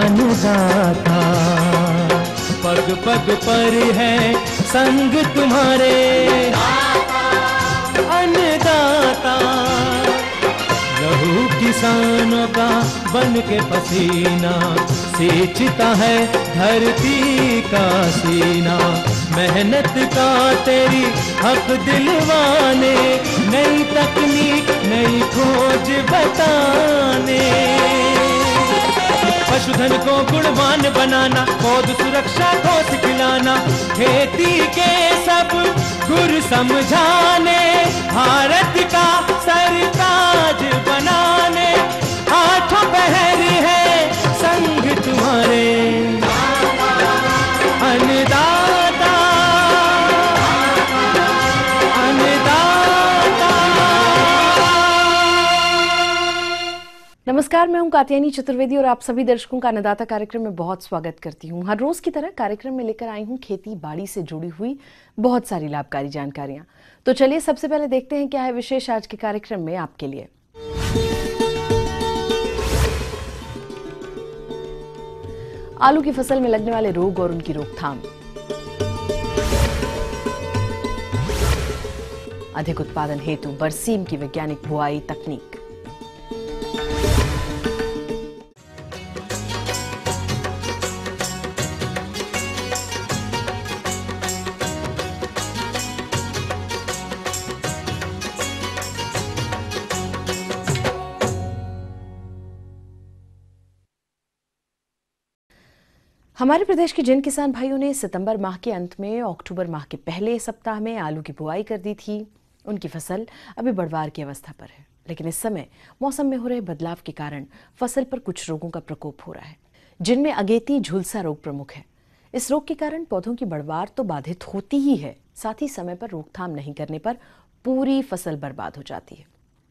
अन्नदाता। पग पग पर है संग तुम्हारे अन्नदाता। लहू किसानों का बन के पसीना सींचता है धरती का सीना। मेहनत का तेरी हक दिलवाने, नई तकनीक नई खोज बताने। पशुधन को गुणवान बनाना, पौध सुरक्षा को सिखलाना, खेती के सब गुर समझाने, भारत का सरताज बनाने। आठों पहर है संग तुम्हारे अन्नदाता अन्नदाता। नमस्कार, मैं हूं कात्यायनी चतुर्वेदी और आप सभी दर्शकों का अन्नदाता कार्यक्रम में बहुत स्वागत करती हूं। हर रोज की तरह कार्यक्रम में लेकर आई हूं खेती बाड़ी से जुड़ी हुई बहुत सारी लाभकारी जानकारियां। तो चलिए सबसे पहले देखते हैं क्या है विशेष आज के कार्यक्रम में आपके लिए। आलू की फसल में लगने वाले रोग और उनकी रोकथाम, अधिक उत्पादन हेतु बरसीम की वैज्ञानिक बुआई तकनीक, हमारे प्रदेश के जिन किसान भाइयों ने सितंबर माह के अंत में अक्टूबर माह के पहले सप्ताह में आलू की बुआई कर दी थी, उनकी फसल अभी बढ़वार की अवस्था पर है। लेकिन इस समय मौसम में हो रहे बदलाव के कारण फसल पर कुछ रोगों का प्रकोप हो रहा है, जिनमें अगेती झुलसा रोग प्रमुख है। इस रोग के कारण पौधों की बढ़वार तो बाधित होती ही है, साथ ही समय पर रोकथाम नहीं करने पर पूरी फसल बर्बाद हो जाती है।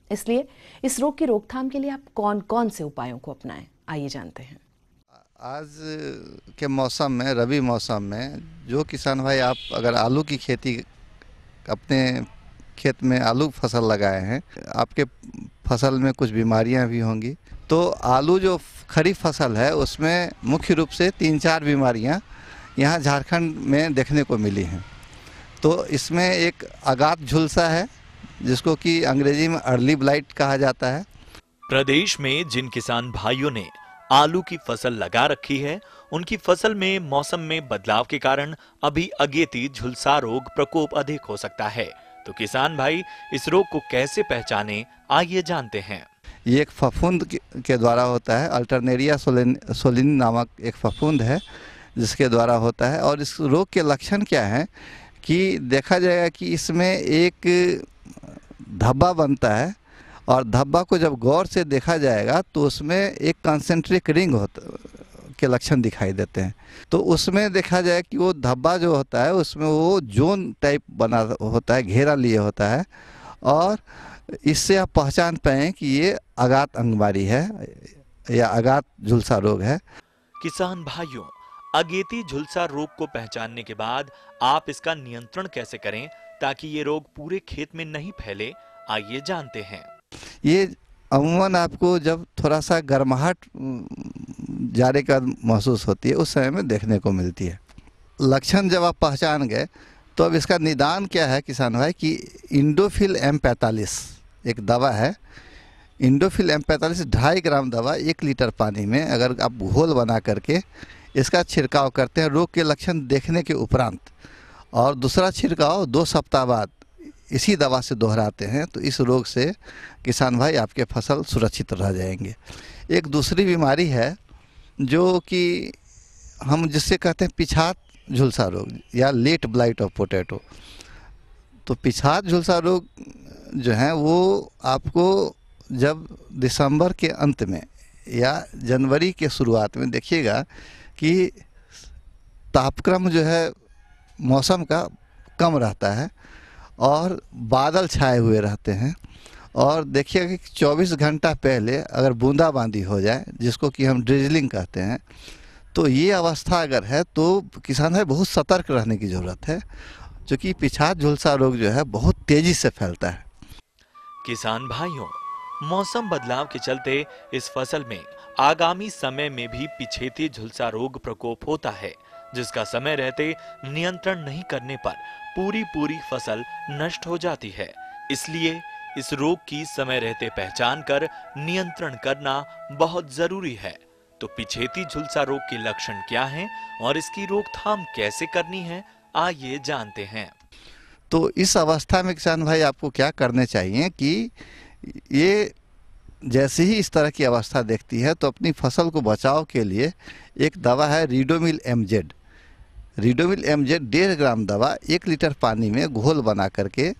इसलिए इस रोग की रोकथाम के लिए आप कौन कौन से उपायों को अपनाएं, आइए जानते हैं। आज के मौसम में, रबी मौसम में, जो किसान भाई आप अगर आलू की खेती अपने खेत में आलू फसल लगाए हैं, आपके फसल में कुछ बीमारियां भी होंगी। तो आलू जो खरीफ फसल है उसमें मुख्य रूप से 3-4 बीमारियां यहाँ झारखंड में देखने को मिली हैं। तो इसमें एक अगात झुलसा है, जिसको कि अंग्रेजी में अर्ली ब्लाइट कहा जाता है। प्रदेश में जिन किसान भाइयों ने आलू की फसल लगा रखी है, उनकी फसल में मौसम में बदलाव के कारण अभी अगेती झुलसा रोग प्रकोप अधिक हो सकता है। तो किसान भाई इस रोग को कैसे पहचाने, आइए जानते हैं। ये एक फफूंद के द्वारा होता है। अल्टरनेरिया सोलिनी नामक एक फफूंद है जिसके द्वारा होता है। और इस रोग के लक्षण क्या है कि देखा जाएगा कि इसमें एक धब्बा बनता है, और धब्बा को जब गौर से देखा जाएगा तो उसमें एक कंसेंट्रिक रिंग के लक्षण दिखाई देते हैं। तो उसमें देखा जाए कि वो धब्बा जो होता है उसमें वो जोन टाइप बना होता है, घेरा लिए होता है, और इससे आप पहचान पाएँ कि ये अगात अंगमारी है या अगात झुलसा रोग है। किसान भाइयों, अगेती झुलसा रोग को पहचानने के बाद आप इसका नियंत्रण कैसे करें ताकि ये रोग पूरे खेत में नहीं फैले, आइए जानते हैं। ये अमूमन आपको जब थोड़ा सा गर्माहट जाड़े का महसूस होती है उस समय में देखने को मिलती है। लक्षण जब आप पहचान गए तो अब इसका निदान क्या है किसान भाई कि इंडोफिल M45 एक दवा है। इंडोफिल M45 2.5 ग्राम दवा 1 लीटर पानी में अगर आप घोल बना करके इसका छिड़काव करते हैं रोग के लक्षण देखने के उपरांत, और दूसरा छिड़काव 2 सप्ताह बाद इसी दवा से दोहराते हैं, तो इस रोग से किसान भाई आपके फसल सुरक्षित रह जाएंगे। एक दूसरी बीमारी है जो कि हम जिससे कहते हैं पिछात झुलसा रोग या लेट ब्लाइट ऑफ पोटैटो। तो पिछात झुलसा रोग जो है वो आपको जब दिसंबर के अंत में या जनवरी के शुरुआत में देखिएगा कि तापक्रम जो है मौसम का कम रहता है और बादल छाए हुए रहते हैं, और देखिएगा कि 24 घंटा पहले अगर बूंदाबांदी हो जाए, जिसको कि हम ड्रिजलिंग कहते हैं, तो ये अवस्था अगर है तो किसान है बहुत सतर्क रहने की ज़रूरत है, क्योंकि पिछात झुलसा रोग जो है बहुत तेज़ी से फैलता है। किसान भाइयों, मौसम बदलाव के चलते इस फसल में आगामी समय में भी पिछेती झुलसा रोग प्रकोप होता है, जिसका समय रहते नियंत्रण नहीं करने पर पूरी फसल नष्ट हो जाती है। इसलिए इस रोग की समय रहते पहचान कर नियंत्रण करना बहुत जरूरी है। तो पिछेती झुलसा रोग के लक्षण क्या हैं और इसकी रोकथाम कैसे करनी है, आइए जानते हैं। तो इस अवस्था में किसान भाई आपको क्या करने चाहिए कि ये जैसे ही इस तरह की अवस्था देखती है तो अपनी फसल को बचाव के लिए एक दवा है रीडोमिल एमजेड। रीडोमिल एमजेड 1.5 ग्राम दवा 1 लीटर पानी में घोल बना करके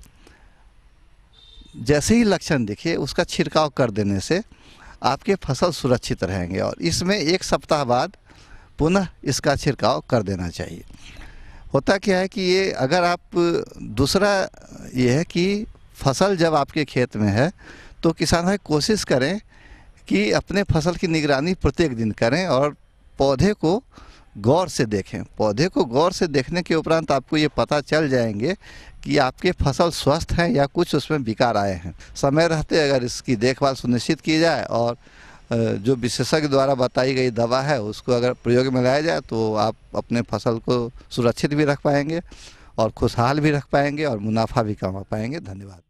जैसे ही लक्षण दिखे उसका छिड़काव कर देने से आपके फसल सुरक्षित रहेंगे और इसमें 1 सप्ताह बाद पुनः इसका छिड़काव कर देना चाहिए। होता क्या है कि ये अगर आप दूसरा ये है कि फसल जब आपके खेत में है तो किसान भाई कोशिश करें कि अपने फसल की निगरानी प्रत्येक दिन करें और पौधे को गौर से देखें। पौधे को गौर से देखने के उपरांत आपको ये पता चल जाएंगे कि आपके फसल स्वस्थ हैं या कुछ उसमें विकार आए हैं। समय रहते अगर इसकी देखभाल सुनिश्चित की जाए और जो विशेषज्ञ द्वारा बताई गई दवा है उसको अगर प्रयोग में लाया जाए तो आप अपने फसल को सुरक्षित भी रख पाएंगे और खुशहाल भी रख पाएंगे और मुनाफा भी कमा पाएंगे। धन्यवाद।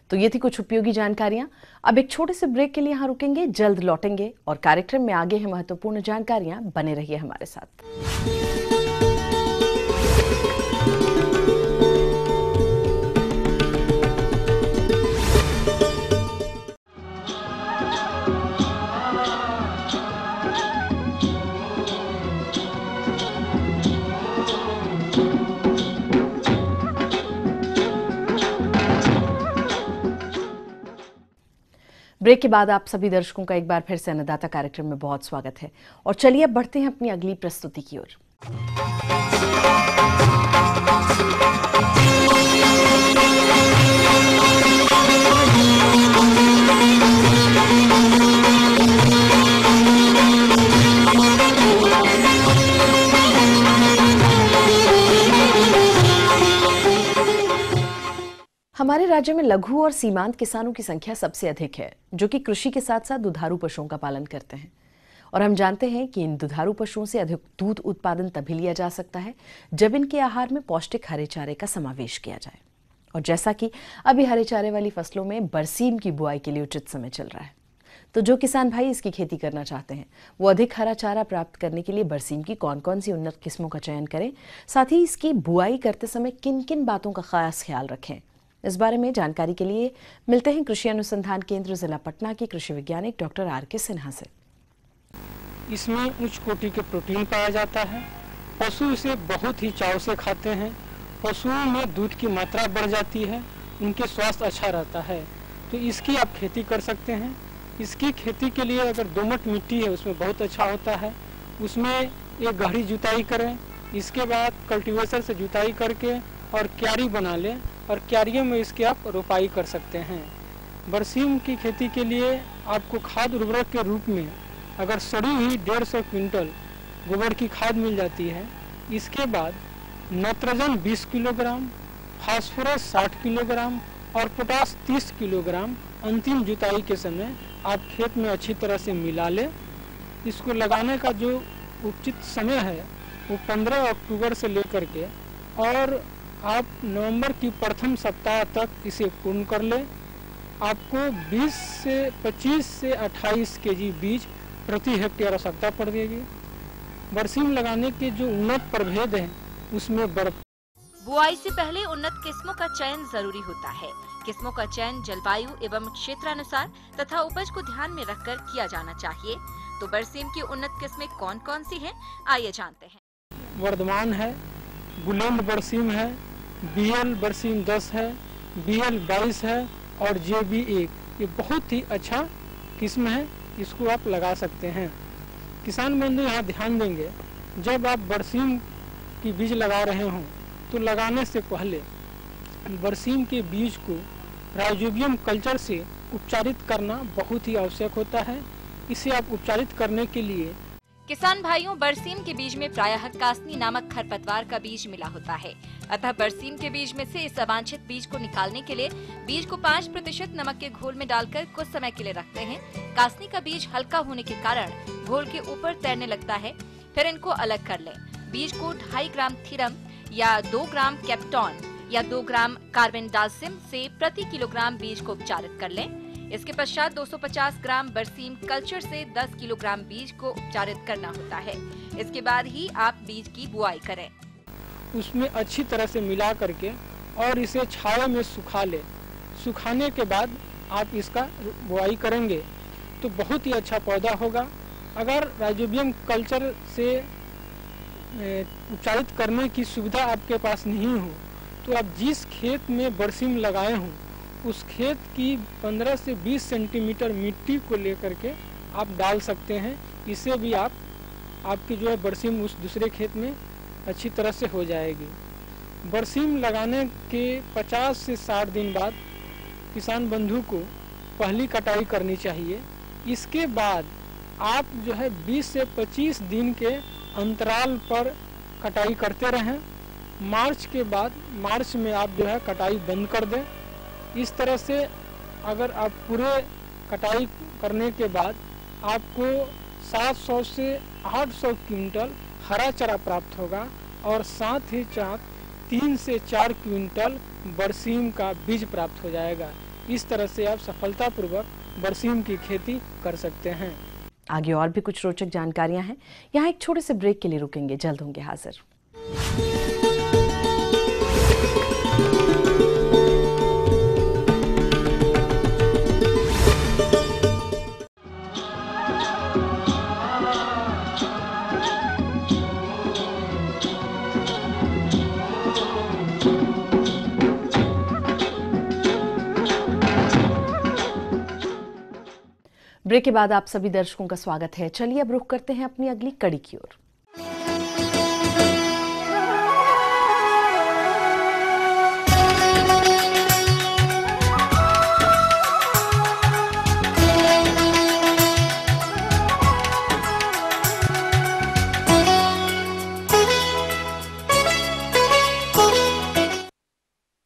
तो ये थी कुछ उपयोगी जानकारियां। अब एक छोटे से ब्रेक के लिए यहाँ रुकेंगे, जल्द लौटेंगे और कार्यक्रम में आगे हैं महत्वपूर्ण जानकारियां। बने रहिए हमारे साथ। ब्रेक के बाद आप सभी दर्शकों का एक बार फिर से अन्नदाता कार्यक्रम में बहुत स्वागत है और चलिए अब बढ़ते हैं अपनी अगली प्रस्तुति की ओर। हमारे राज्य में लघु और सीमांत किसानों की संख्या सबसे अधिक है, जो कि कृषि के साथ साथ दुधारू पशुओं का पालन करते हैं। और हम जानते हैं कि इन दुधारू पशुओं से अधिक दूध उत्पादन तभी लिया जा सकता है जब इनके आहार में पौष्टिक हरे चारे का समावेश किया जाए। और जैसा कि अभी हरे चारे वाली फसलों में बरसीम की बुआई के लिए उचित समय चल रहा है, तो जो किसान भाई इसकी खेती करना चाहते हैं वो अधिक हरा चारा प्राप्त करने के लिए बरसीम की कौन कौन सी उन्नत किस्मों का चयन करें, साथ ही इसकी बुआई करते समय किन किन बातों का खास ख्याल रखें। इस बारे में जानकारी के लिए मिलते हैं कृषि अनुसंधान केंद्र जिला पटना के कृषि वैज्ञानिक डॉक्टर आर.के. सिन्हा से। इसमें उच्च कोटि के प्रोटीन पाया जाता है। पशु इसे बहुत ही चाव से खाते हैं। पशुओं में दूध की मात्रा बढ़ जाती है, उनके स्वास्थ्य अच्छा रहता है, तो इसकी आप खेती कर सकते हैं। इसकी खेती के लिए अगर दोमट मिट्टी है उसमें बहुत अच्छा होता है। उसमें एक गहरी जुताई करें, इसके बाद कल्टीवेटर से जुताई करके और क्यारी बना लें और क्यारियों में इसकी आप रोपाई कर सकते हैं। बरसीम की खेती के लिए आपको खाद उर्वरक के रूप में अगर सड़ी हुई 150 क्विंटल गोबर की खाद मिल जाती है, इसके बाद नाइट्रोजन 20 किलोग्राम, फास्फोरस 60 किलोग्राम और पोटास 30 किलोग्राम अंतिम जुताई के समय आप खेत में अच्छी तरह से मिला लें। इसको लगाने का जो उचित समय है वो 15 अक्टूबर से लेकर के और आप नवंबर की प्रथम सप्ताह तक इसे पूर्ण कर लें। आपको 25 से 28 केजी बीज प्रति हेक्टेयर आवश्यकता पड़ेगी। बरसीम लगाने के जो उन्नत प्रभेद हैं उसमें बुआई से पहले उन्नत किस्मों का चयन जरूरी होता है। किस्मों का चयन जलवायु एवं क्षेत्रानुसार तथा उपज को ध्यान में रखकर किया जाना चाहिए। तो बरसीम की उन्नत किस्में कौन कौन सी हैं, आइए जानते हैं। वर्धमान है, बुलंद बरसीम है, BL बरसीम 10 है, BL 22 है और JB 1। ये बहुत ही अच्छा किस्म है, इसको आप लगा सकते हैं। किसान बंधु यहाँ ध्यान देंगे, जब आप बरसीम की बीज लगा रहे हों तो लगाने से पहले बरसीम के बीज को राइजोबियम कल्चर से उपचारित करना बहुत ही आवश्यक होता है। इसे आप उपचारित करने के लिए किसान भाइयों, बरसीम के बीज में प्रायः कासनी नामक खरपतवार का बीज मिला होता है, अतः बरसीम के बीज में से इस अवांछित बीज को निकालने के लिए बीज को 5% नमक के घोल में डालकर कुछ समय के लिए रखते हैं। कासनी का बीज हल्का होने के कारण घोल के ऊपर तैरने लगता है। फिर इनको अलग कर लें। बीज को 2.5 ग्राम थीरम या 2 ग्राम कैप्टॉन या 2 ग्राम कार्बेंडाजिम से प्रति किलोग्राम बीज को उपचारित कर लें। इसके पश्चात 250 ग्राम बरसीम कल्चर से 10 किलोग्राम बीज को उपचारित करना होता है। इसके बाद ही आप बीज की बुआई करें। उसमें अच्छी तरह से मिला करके और इसे छाया में सुखा ले। सुखाने के बाद आप इसका बुआई करेंगे तो बहुत ही अच्छा पौधा होगा। अगर राइजोबियम कल्चर से उपचारित करने की सुविधा आपके पास नहीं हो तो आप जिस खेत में बरसीम लगाए हों उस खेत की 15 से 20 सेंटीमीटर मिट्टी को लेकर के आप डाल सकते हैं। इससे भी आपकी जो है बरसीम उस दूसरे खेत में अच्छी तरह से हो जाएगी। बरसीम लगाने के 50 से 60 दिन बाद किसान बंधु को पहली कटाई करनी चाहिए। इसके बाद आप जो है 20 से 25 दिन के अंतराल पर कटाई करते रहें। मार्च के बाद मार्च में आप जो है कटाई बंद कर दें। इस तरह से अगर आप पूरे कटाई करने के बाद आपको 700 से 800 क्विंटल हरा चारा प्राप्त होगा और साथ ही साथ 3 से 4 क्विंटल बरसीम का बीज प्राप्त हो जाएगा। इस तरह से आप सफलतापूर्वक बरसीम की खेती कर सकते हैं। आगे और भी कुछ रोचक जानकारियां हैं। यहाँ एक छोटे से ब्रेक के लिए रुकेंगे, जल्द होंगे हाजिर। ब्रेक के बाद आप सभी दर्शकों का स्वागत है। चलिए अब रुख करते हैं अपनी अगली कड़ी की ओर।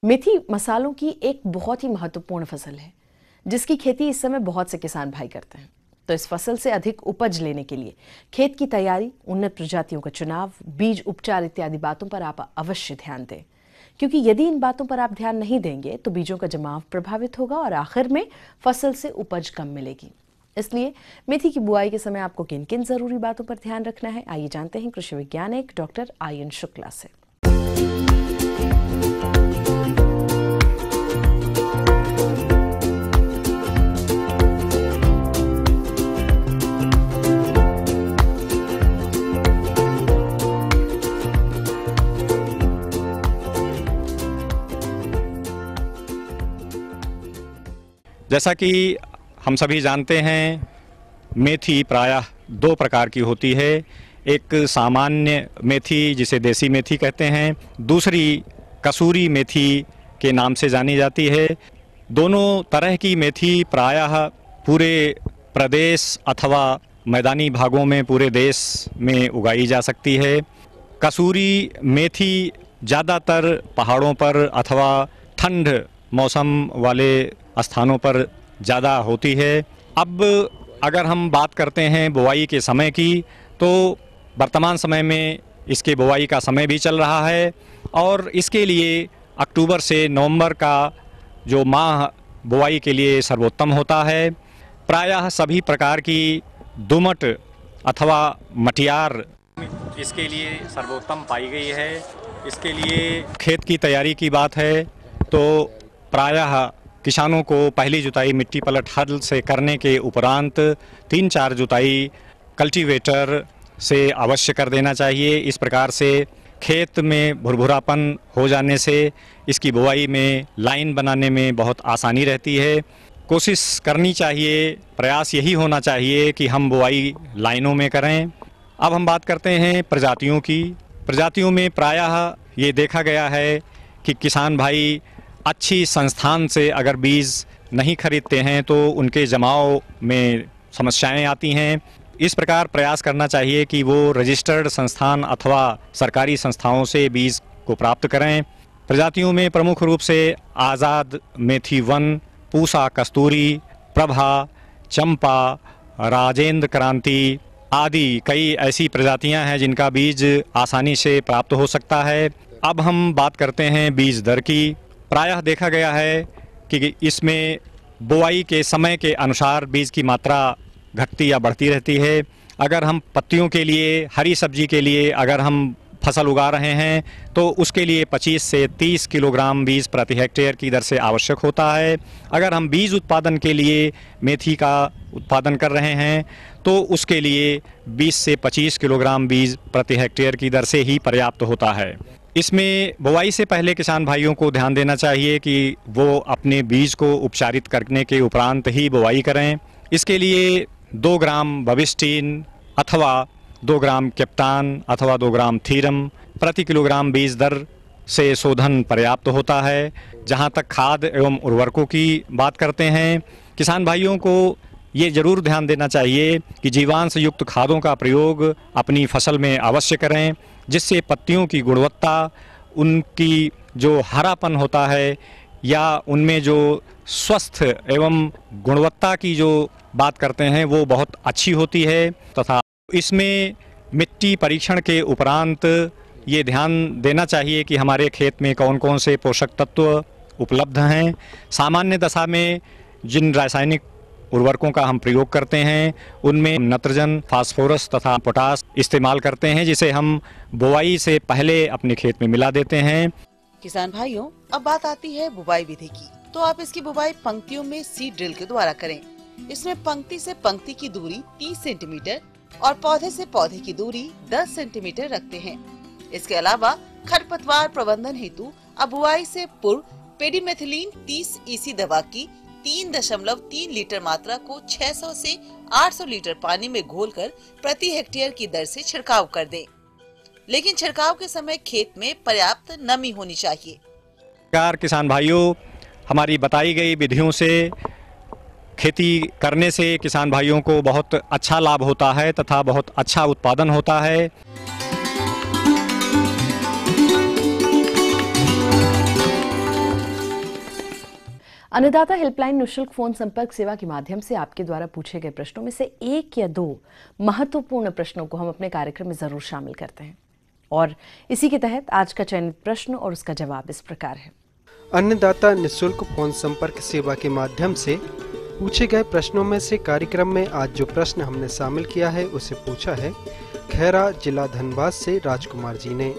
मेथी मसालों की एक बहुत ही महत्वपूर्ण फसल है जिसकी खेती इस समय बहुत से किसान भाई करते हैं। तो इस फसल से अधिक उपज लेने के लिए खेत की तैयारी, उन्नत प्रजातियों का चुनाव, बीज उपचार इत्यादि बातों पर आप अवश्य ध्यान दें, क्योंकि यदि इन बातों पर आप ध्यान नहीं देंगे तो बीजों का जमाव प्रभावित होगा और आखिर में फसल से उपज कम मिलेगी। इसलिए मेथी की बुआई के समय आपको किन किन जरूरी बातों पर ध्यान रखना है, आइए जानते हैं कृषि वैज्ञानिक डॉक्टर आयन शुक्ला से। जैसा कि हम सभी जानते हैं, मेथी प्रायः 2 प्रकार की होती है। एक सामान्य मेथी जिसे देसी मेथी कहते हैं, दूसरी कसूरी मेथी के नाम से जानी जाती है। दोनों तरह की मेथी प्रायः पूरे प्रदेश अथवा मैदानी भागों में पूरे देश में उगाई जा सकती है। कसूरी मेथी ज़्यादातर पहाड़ों पर अथवा ठंड मौसम वाले स्थानों पर ज़्यादा होती है। अब अगर हम बात करते हैं बुआई के समय की, तो वर्तमान समय में इसके बुआई का समय भी चल रहा है और इसके लिए अक्टूबर से नवंबर का जो माह बुआई के लिए सर्वोत्तम होता है। प्रायः सभी प्रकार की दोमट अथवा मटियार इसके लिए सर्वोत्तम पाई गई है। इसके लिए खेत की तैयारी की बात है तो प्रायः किसानों को पहली जुताई मिट्टी पलट हल से करने के उपरांत 3-4 जुताई कल्टीवेटर से अवश्य कर देना चाहिए। इस प्रकार से खेत में भुरभुरापन हो जाने से इसकी बुआई में लाइन बनाने में बहुत आसानी रहती है। कोशिश करनी चाहिए, प्रयास यही होना चाहिए कि हम बुआई लाइनों में करें। अब हम बात करते हैं प्रजातियों की। प्रजातियों में प्रायः ये देखा गया है कि किसान भाई अच्छी संस्थान से अगर बीज नहीं खरीदते हैं तो उनके जमाव में समस्याएं आती हैं। इस प्रकार प्रयास करना चाहिए कि वो रजिस्टर्ड संस्थान अथवा सरकारी संस्थाओं से बीज को प्राप्त करें। प्रजातियों में प्रमुख रूप से आज़ाद मेथी वन, पूसा कस्तूरी, प्रभा, चंपा, राजेंद्र क्रांति आदि कई ऐसी प्रजातियां हैं जिनका बीज आसानी से प्राप्त हो सकता है। अब हम बात करते हैं बीज दर की। प्रायः देखा गया है कि इसमें बुआई के समय के अनुसार बीज की मात्रा घटती या बढ़ती रहती है। अगर हम पत्तियों के लिए, हरी सब्जी के लिए अगर हम फसल उगा रहे हैं तो उसके लिए 25 से 30 किलोग्राम बीज प्रति हेक्टेयर की दर से आवश्यक होता है। अगर हम बीज उत्पादन के लिए मेथी का उत्पादन कर रहे हैं तो उसके लिए 20 से 25 किलोग्राम बीज प्रति हेक्टेयर की दर से ही पर्याप्त होता है। इसमें बुआई से पहले किसान भाइयों को ध्यान देना चाहिए कि वो अपने बीज को उपचारित करने के उपरांत ही बुआई करें। इसके लिए 2 ग्राम बविस्टीन अथवा 2 ग्राम कैप्टान अथवा 2 ग्राम थीरम प्रति किलोग्राम बीज दर से शोधन पर्याप्त होता है। जहां तक खाद एवं उर्वरकों की बात करते हैं, किसान भाइयों को ये जरूर ध्यान देना चाहिए कि जीवांश युक्त खादों का प्रयोग अपनी फसल में अवश्य करें, जिससे पत्तियों की गुणवत्ता, उनकी जो हरापन होता है या उनमें जो स्वस्थ एवं गुणवत्ता की जो बात करते हैं वो बहुत अच्छी होती है। तथा इसमें मिट्टी परीक्षण के उपरांत ये ध्यान देना चाहिए कि हमारे खेत में कौन कौन से पोषक तत्व उपलब्ध हैं। सामान्य दशा में जिन रासायनिक उर्वरकों का हम प्रयोग करते हैं उनमें नत्रजन, फास्फोरस तथा पोटास इस्तेमाल करते हैं, जिसे हम बुआई से पहले अपने खेत में मिला देते हैं। किसान भाइयों, अब बात आती है बुवाई विधि की। तो आप इसकी बुवाई पंक्तियों में सीड ड्रिल के द्वारा करें। इसमें पंक्ति से पंक्ति की दूरी 30 सेंटीमीटर और पौधे से पौधे की दूरी 10 सेंटीमीटर रखते हैं। इसके अलावा खरपतवार प्रबंधन हेतु अब बुआई से पूर्व पेडीमेथिलीन 30 EC दवा की 3.3 लीटर मात्रा को 600 से 800 लीटर पानी में घोलकर प्रति हेक्टेयर की दर से छिड़काव कर दें। लेकिन छिड़काव के समय खेत में पर्याप्त नमी होनी चाहिए। किसान भाइयों, हमारी बताई गई विधियों से खेती करने से किसान भाइयों को बहुत अच्छा लाभ होता है तथा बहुत अच्छा उत्पादन होता है। अन्नदाता हेल्पलाइन निःशुल्क फोन संपर्क सेवा के माध्यम से आपके द्वारा पूछे गए प्रश्नों में से 1 या 2 महत्वपूर्ण प्रश्नों को हम अपने कार्यक्रम में जरूर शामिल करते हैं और इसी के तहत आज का चयनित प्रश्न और उसका जवाब इस प्रकार है। अन्नदाता निःशुल्क फोन संपर्क सेवा के माध्यम से पूछे गए प्रश्नों में से कार्यक्रम में आज जो प्रश्न हमने शामिल किया है उसे पूछा है खैरा जिला धनबाद से राजकुमार जी ने।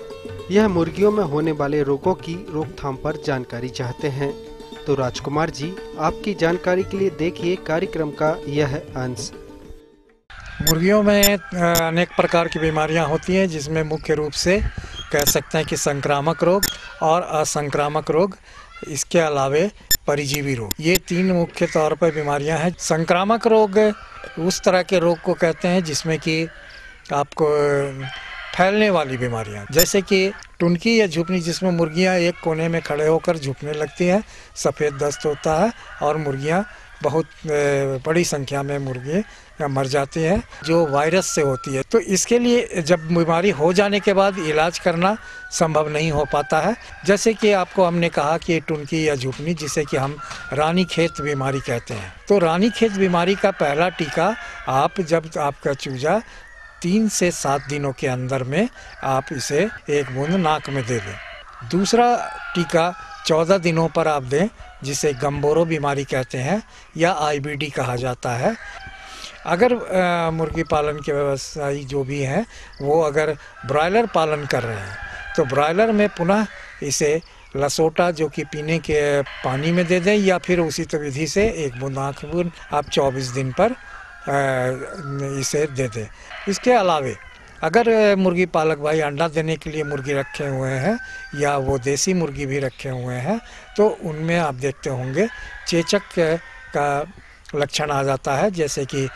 यह मुर्गियों में होने वाले रोगों की रोकथाम पर जानकारी चाहते हैं। तो राजकुमार जी, आपकी जानकारी के लिए देखिए कार्यक्रम का यह अंश। मुर्गियों में अनेक प्रकार की बीमारियां होती हैं, जिसमें मुख्य रूप से कह सकते हैं कि संक्रामक रोग और असंक्रामक रोग, इसके अलावे परिजीवी रोग, ये 3 मुख्य तौर पर बीमारियां हैं। संक्रामक रोग उस तरह के रोग को कहते हैं जिसमें कि आपको फैलने वाली बीमारियां, जैसे कि टुनकी या झुपनी, जिसमें मुर्गियां एक कोने में खड़े होकर झुपने लगती हैं, सफ़ेद दस्त होता है और मुर्गियां बहुत बड़ी संख्या में मुर्गी मर जाती हैं, जो वायरस से होती है। तो इसके लिए जब बीमारी हो जाने के बाद इलाज करना संभव नहीं हो पाता है। जैसे कि आपको हमने कहा कि टुनकी या झुपनी, जिसे कि हम रानीखेत बीमारी कहते हैं, तो रानीखेत बीमारी का पहला टीका आप जब आपका चूजा 3 से 7 दिनों के अंदर में आप इसे 1 बूंद नाक में दे दें। दूसरा टीका 14 दिनों पर आप दें, जिसे गम्बोरो बीमारी कहते हैं या IBD कहा जाता है। अगर मुर्गी पालन के व्यवसायी जो भी हैं वो अगर ब्रॉयलर पालन कर रहे हैं तो ब्रॉयलर में पुनः इसे लसोटा जो कि पीने के पानी में दे दें या फिर उसी विधि से 1 बूंद आँख बूंद आप 24 दिन पर इसे दे दें। इसके अलावे अगर मुर्गी पालक भाई अंडा देने के लिए मुर्गी रखे हुए हैं या वो देसी मुर्गी भी रखे हुए हैं तो उनमें आप देखते होंगे चेचक का लक्षण आ जाता है, जैसे कि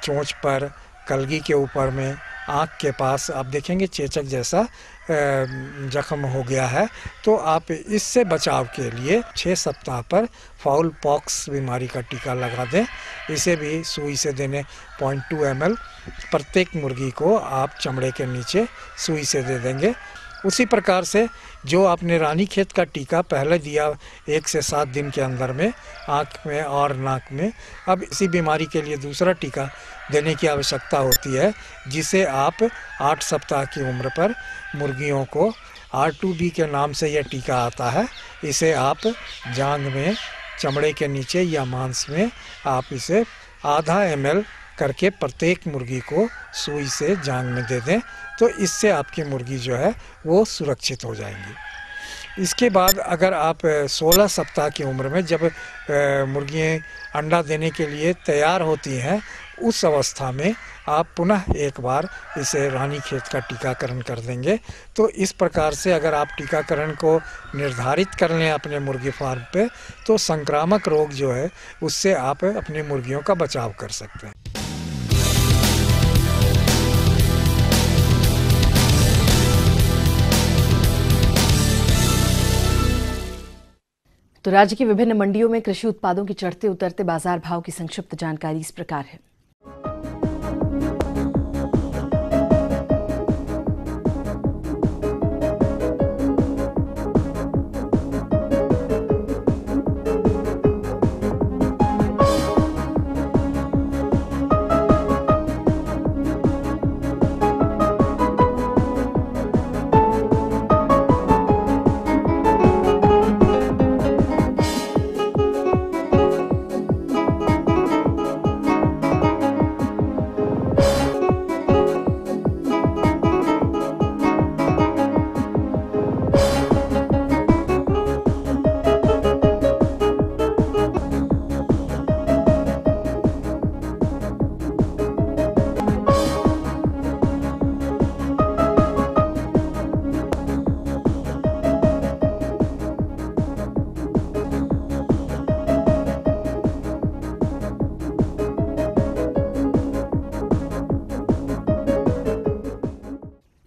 चोंच पर, कलगी के ऊपर में, आँख के पास आप देखेंगे चेचक जैसा जख्म हो गया है। तो आप इससे बचाव के लिए 6 सप्ताह पर फाउल पॉक्स बीमारी का टीका लगा दें। इसे भी सुई से देने 0.2 ml प्रत्येक मुर्गी को आप चमड़े के नीचे सुई से दे देंगे उसी प्रकार से जो आपने रानीखेत का टीका पहले दिया 1 से 7 दिन के अंदर में आँख में और नाक में, अब इसी बीमारी के लिए दूसरा टीका देने की आवश्यकता होती है, जिसे आप 8 सप्ताह की उम्र पर मुर्गियों को R2D के नाम से यह टीका आता है। इसे आप जांघ में, चमड़े के नीचे या मांस में आप इसे आधा ml करके प्रत्येक मुर्गी को सुई से जांघ में दे दें, तो इससे आपकी मुर्गी जो है वो सुरक्षित हो जाएंगी। इसके बाद अगर आप 16 सप्ताह की उम्र में जब मुर्गियाँ अंडा देने के लिए तैयार होती हैं, उस अवस्था में आप पुनः एक बार इसे रानीखेत का टीकाकरण कर देंगे। तो इस प्रकार से अगर आप टीकाकरण को निर्धारित कर लें अपने मुर्गी फार्म पे, तो संक्रामक रोग जो है उससे आप अपनी मुर्गियों का बचाव कर सकते हैं। तो राज्य की विभिन्न मंडियों में कृषि उत्पादों की चढ़ते उतरते बाजार भाव की संक्षिप्त जानकारी इस प्रकार है।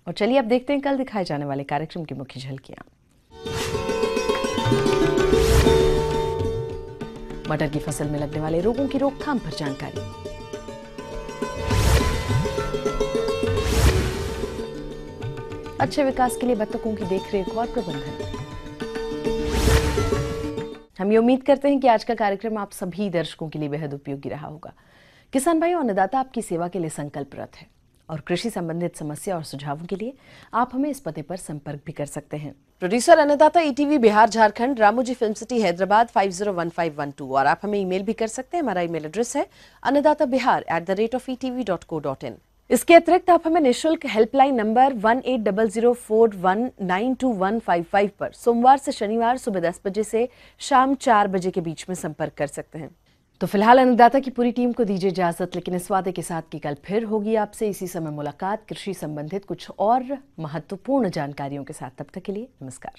और चलिए अब देखते हैं कल दिखाए जाने वाले कार्यक्रम की मुख्य झलकियां। मटर की फसल में लगने वाले रोगों की रोकथाम पर जानकारी। अच्छे विकास के लिए बत्तखों की देखरेख और प्रबंधन। हम ये उम्मीद करते हैं कि आज का कार्यक्रम आप सभी दर्शकों के लिए बेहद उपयोगी रहा होगा। किसान भाई और अन्नदाता आपकी सेवा के लिए संकल्परत है और कृषि संबंधित समस्या और सुझावों के लिए आप हमें इस पते पर संपर्क भी कर सकते हैं। प्रोड्यूसर अन्नदाता ETV Bihar Jharkhand, Ramoji film city Hyderabad 501512। और आप हमें ईमेल भी कर सकते हैं। हमारा ईमेल एड्रेस है annadatabihar@etv.co.in। इसके अतिरिक्त आप हमें निःशुल्क हेल्पलाइन नंबर 180041921555 पर सोमवार से शनिवार सुबह 10 बजे से शाम 4 बजे के बीच में संपर्क कर सकते हैं। तो फिलहाल अन्नदाता की पूरी टीम को दीजिए इजाजत, लेकिन इस वादे के साथ कि कल फिर होगी आपसे इसी समय मुलाकात कृषि संबंधित कुछ और महत्वपूर्ण जानकारियों के साथ। तब तक के लिए नमस्कार।